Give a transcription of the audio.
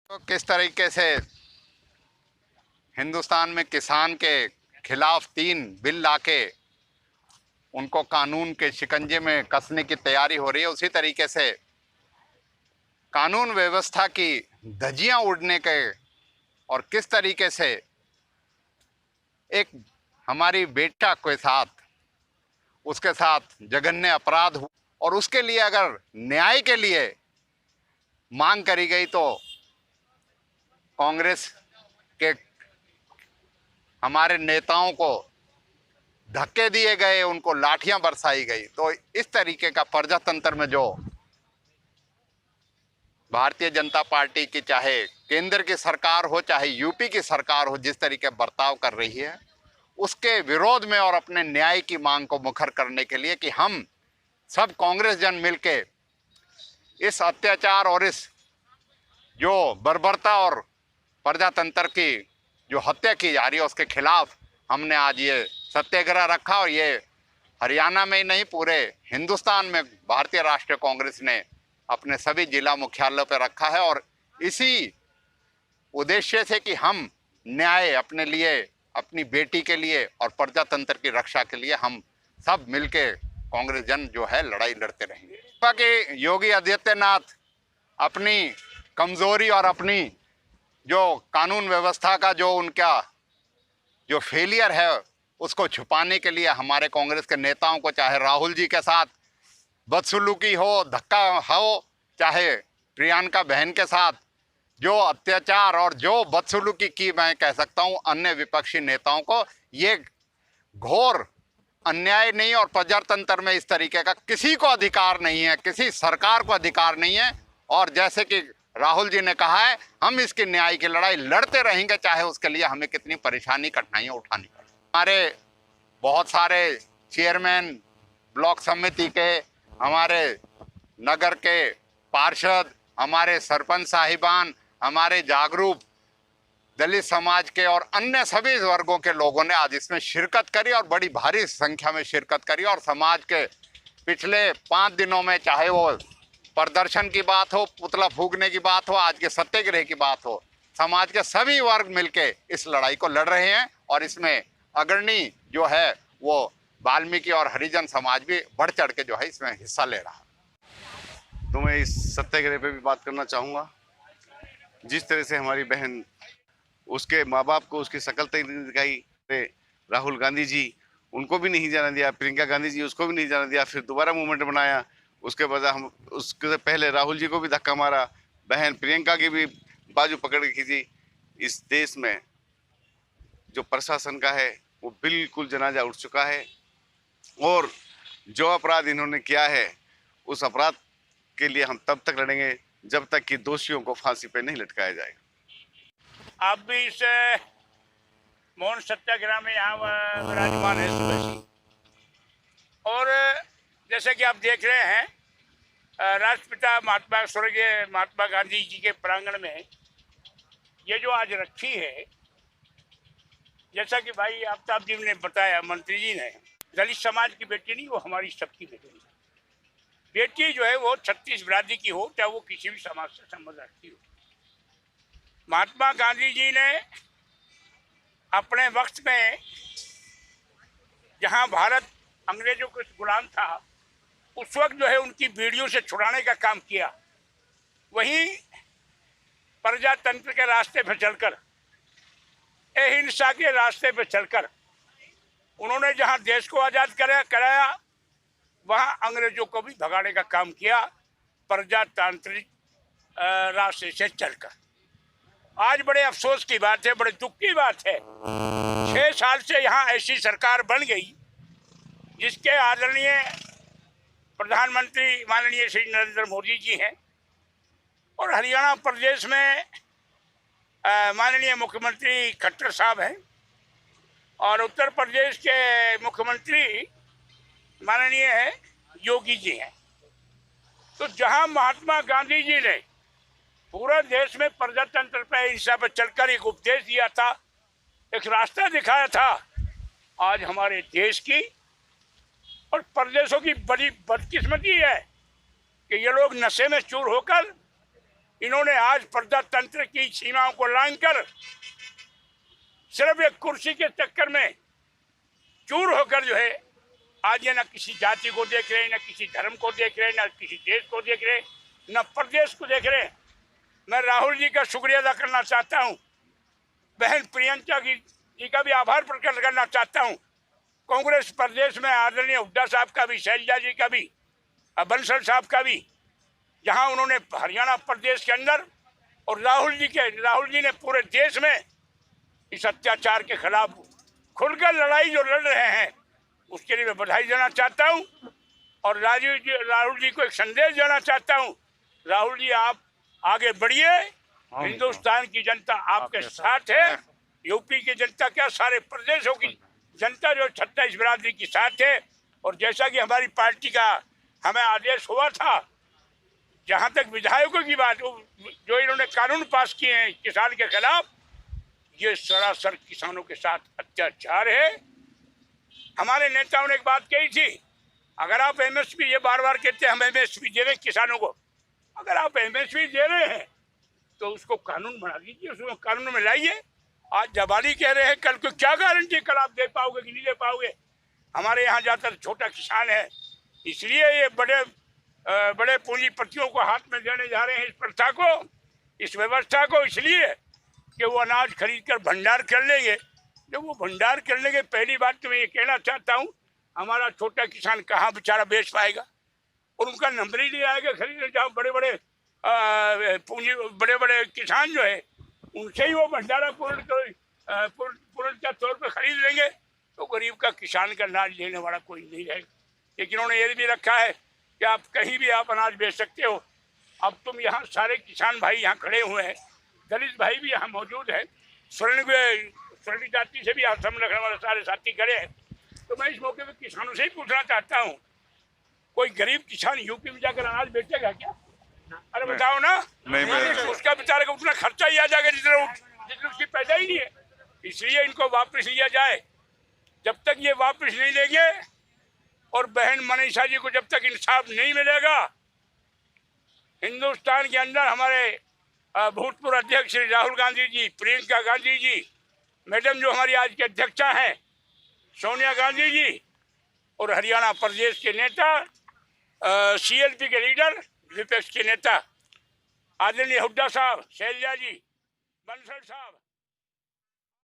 तो किस तरीके से हिंदुस्तान में किसान के खिलाफ 3 बिल लाके उनको कानून के शिकंजे में कसने की तैयारी हो रही है, उसी तरीके से कानून व्यवस्था की धज्जियां उड़ने के और किस तरीके से एक हमारी बेटा के साथ उसके साथ जघन्य अपराध हुआ और उसके लिए अगर न्याय के लिए मांग करी गई तो कांग्रेस के हमारे नेताओं को धक्के दिए गए, उनको लाठियां बरसाई गई। तो इस तरीके का प्रजातंत्र में जो भारतीय जनता पार्टी की चाहे केंद्र की सरकार हो चाहे यूपी की सरकार हो जिस तरीके बर्ताव कर रही है, उसके विरोध में और अपने न्याय की मांग को मुखर करने के लिए कि हम सब कांग्रेस जन मिलके इस अत्याचार और इस जो बर्बरता और प्रजातंत्र की जो हत्या की जा रही है उसके खिलाफ हमने आज ये सत्याग्रह रखा। और ये हरियाणा में ही नहीं, पूरे हिंदुस्तान में भारतीय राष्ट्रीय कांग्रेस ने अपने सभी जिला मुख्यालयों पर रखा है और इसी उद्देश्य से कि हम न्याय अपने लिए, अपनी बेटी के लिए और प्रजातंत्र की रक्षा के लिए हम सब मिलके कांग्रेस जन जो है लड़ाई लड़ते रहेंगे। कि योगी आदित्यनाथ अपनी कमजोरी और अपनी जो कानून व्यवस्था का जो उनका जो फेलियर है उसको छुपाने के लिए हमारे कांग्रेस के नेताओं को, चाहे राहुल जी के साथ बदसलूकी हो, धक्का हो, चाहे प्रियंका बहन के साथ जो अत्याचार और जो बदसलूकी की, मैं कह सकता हूं अन्य विपक्षी नेताओं को, ये घोर अन्याय नहीं और प्रजातंत्र में इस तरीके का किसी को अधिकार नहीं है, किसी सरकार को अधिकार नहीं है। और जैसे कि राहुल जी ने कहा है, हम इसकी न्याय की लड़ाई लड़ते रहेंगे, चाहे उसके लिए हमें कितनी परेशानी कठिनाइयां उठानी पड़े। हमारे बहुत सारे चेयरमैन ब्लॉक समिति के, हमारे नगर के पार्षद, हमारे सरपंच साहिबान, हमारे जागरूक दलित समाज के और अन्य सभी वर्गों के लोगों ने आज इसमें शिरकत करी और बड़ी भारी संख्या में शिरकत करी। और समाज के पिछले 5 दिनों में, चाहे वो प्रदर्शन की बात हो, पुतला फूंकने की बात हो, आज के सत्याग्रह की बात हो, समाज के सभी वर्ग मिलके इस लड़ाई को लड़ रहे हैं। और इसमें अग्रणी जो है वो वाल्मीकि और हरिजन समाज भी बढ़ चढ़ के जो है इसमें हिस्सा ले रहा है। तो मैं इस सत्याग्रह पे भी बात करना चाहूँगा। जिस तरह से हमारी बहन उसके माँ बाप को उसकी शकल तक नहीं दिखाई, राहुल गांधी जी उनको भी नहीं जाने दिया, प्रियंका गांधी जी उसको भी नहीं जाने दिया, फिर दोबारा मूवमेंट बनाया, उसके बाद हम उसके पहले राहुल जी को भी धक्का मारा, बहन प्रियंका की भी बाजू पकड़ के खींची। इस देश में जो प्रशासन का है वो बिल्कुल जनाजा उठ चुका है और जो अपराध इन्होंने किया है उस अपराध के लिए हम तब तक लड़ेंगे जब तक कि दोषियों को फांसी पे नहीं लटकाया जाएगा। आप भी इस मौन सत्याग्रह में यहाँ विराजमान है सुबह से। और जैसे कि आप देख रहे हैं, राष्ट्रपिता स्वर्गीय महात्मा गांधी जी के प्रांगण में ये जो आज रखी है, जैसा कि भाई आफ्ताब जी ने बताया, मंत्री जी ने, दलित समाज की बेटी नहीं, वो हमारी सबकी बेटी है। बेटी जो है वो 36 बिरादरी की हो, चाहे वो किसी भी समाज से संबंध रखती हो। महात्मा गांधी जी ने अपने वक्त में जहां भारत अंग्रेजों के गुलाम था, उस वक्त जो है उनकी बीड़ियों से छुड़ाने का काम किया। वहीं प्रजातंत्र के रास्ते पर चलकर, अहिंसा के रास्ते पर चलकर उन्होंने जहां देश को आज़ाद कराया, वहां अंग्रेजों को भी भगाने का काम किया, प्रजातांत्रिक रास्ते से चलकर। आज बड़े अफसोस की बात है, बड़े दुख की बात है, 6 साल से यहाँ ऐसी सरकार बन गई जिसके आदरणीय प्रधानमंत्री माननीय श्री नरेंद्र मोदी जी हैं और हरियाणा प्रदेश में माननीय मुख्यमंत्री खट्टर साहब हैं और उत्तर प्रदेश के मुख्यमंत्री माननीय योगी जी हैं। तो जहां महात्मा गांधी जी ने पूरे देश में प्रजातंत्र पर, अहिंसा पर चलकर एक उपदेश दिया था, एक रास्ता दिखाया था, आज हमारे देश की और प्रदेशों की बड़ी बदकिस्मती है कि ये लोग नशे में चूर होकर इन्होंने आज प्रजातंत्र की सीमाओं को लांघकर सिर्फ एक कुर्सी के चक्कर में चूर होकर जो है आज ये न किसी जाति को देख रहे, न किसी धर्म को देख रहे, न किसी देश को देख रहे, न प्रदेश को देख रहे। मैं राहुल जी का शुक्रिया अदा करना चाहता हूँ, बहन प्रियंका जी का भी आभार प्रकट करना चाहता हूँ। कांग्रेस प्रदेश में आदरणीय हुड्डा साहब का भी, शैलजा जी का भी, बंसल साहब का भी, जहाँ उन्होंने हरियाणा प्रदेश के अंदर और राहुल जी ने पूरे देश में इस अत्याचार के खिलाफ खुलकर लड़ाई जो लड़ रहे हैं, उसके लिए मैं बधाई देना चाहता हूं। और राहुल जी को एक संदेश देना चाहता हूं। राहुल जी, आप आगे बढ़िए, हिंदुस्तान की जनता आपके साथ है। यूपी की जनता क्या, सारे प्रदेशों की जनता जो 26 बिरादरी के साथ है। और जैसा कि हमारी पार्टी का हमें आदेश हुआ था, जहां तक विधायकों की बात, जो इन्होंने कानून पास किए हैं किसान के खिलाफ, ये सरासर किसानों के साथ अत्याचार है। हमारे नेताओं ने एक बात कही थी, अगर आप एमएसपी, ये बार बार कहते हैं हम एमएसपी दे रहे हैं किसानों को, अगर आप एमएसपी दे रहे हैं तो उसको कानून बना दीजिए, उसको कानून में लाइए। आज जबानी कह रहे हैं, कल को क्या गारंटी कल आप दे पाओगे कि नहीं दे पाओगे। हमारे यहाँ ज़्यादातर छोटा किसान है, इसलिए ये बड़े पूंजीपतियों को हाथ में देने जा रहे हैं इस प्रथा को, इस व्यवस्था को, इसलिए कि वो अनाज खरीद कर भंडार कर लेंगे। जब वो भंडार कर लेंगे, पहली बात तो मैं ये कहना चाहता हूँ, हमारा छोटा किसान कहाँ बेचारा बेच पाएगा, और उनका नंबर ही नहीं आएगा खरीदने। जहाँ बड़े बड़े किसान जो है, उनसे ही वो भंडारा पूर्ण तौर पर खरीद लेंगे, तो गरीब का, किसान का अनाज लेने वाला कोई नहीं रहेगा। लेकिन उन्होंने ये भी रखा है कि आप कहीं भी आप अनाज बेच सकते हो। अब तुम यहाँ सारे किसान भाई यहाँ खड़े हुए हैं, दलित भाई भी यहाँ मौजूद है, स्वर्ण जाति से भी आश्रम रखने वाले सारे साथी खड़े हैं। तो मैं इस मौके पर किसानों से ही पूछना चाहता हूँ, कोई गरीब किसान यूपी में जाकर अनाज बेचेगा क्या? अरे बताओ ना, नहीं, उसका बेचारे का उतना खर्चा ही आ जाएगा जितने उसकी पैदा ही नहीं है। इसलिए इनको वापस लिया जाए। जब तक ये वापस नहीं लेंगे और बहन मनीषा जी को जब तक इंसाफ नहीं मिलेगा, हिंदुस्तान के अंदर हमारे भूतपूर्व अध्यक्ष श्री राहुल गांधी जी, प्रियंका गांधी जी, मैडम जो हमारी आज के अध्यक्षा हैं सोनिया गांधी जी, और हरियाणा प्रदेश के नेता, सीएलपी के लीडर, विपक्ष के नेता आदरणीय हुड्डा साहब, शैलजा जी, बंसल साहब,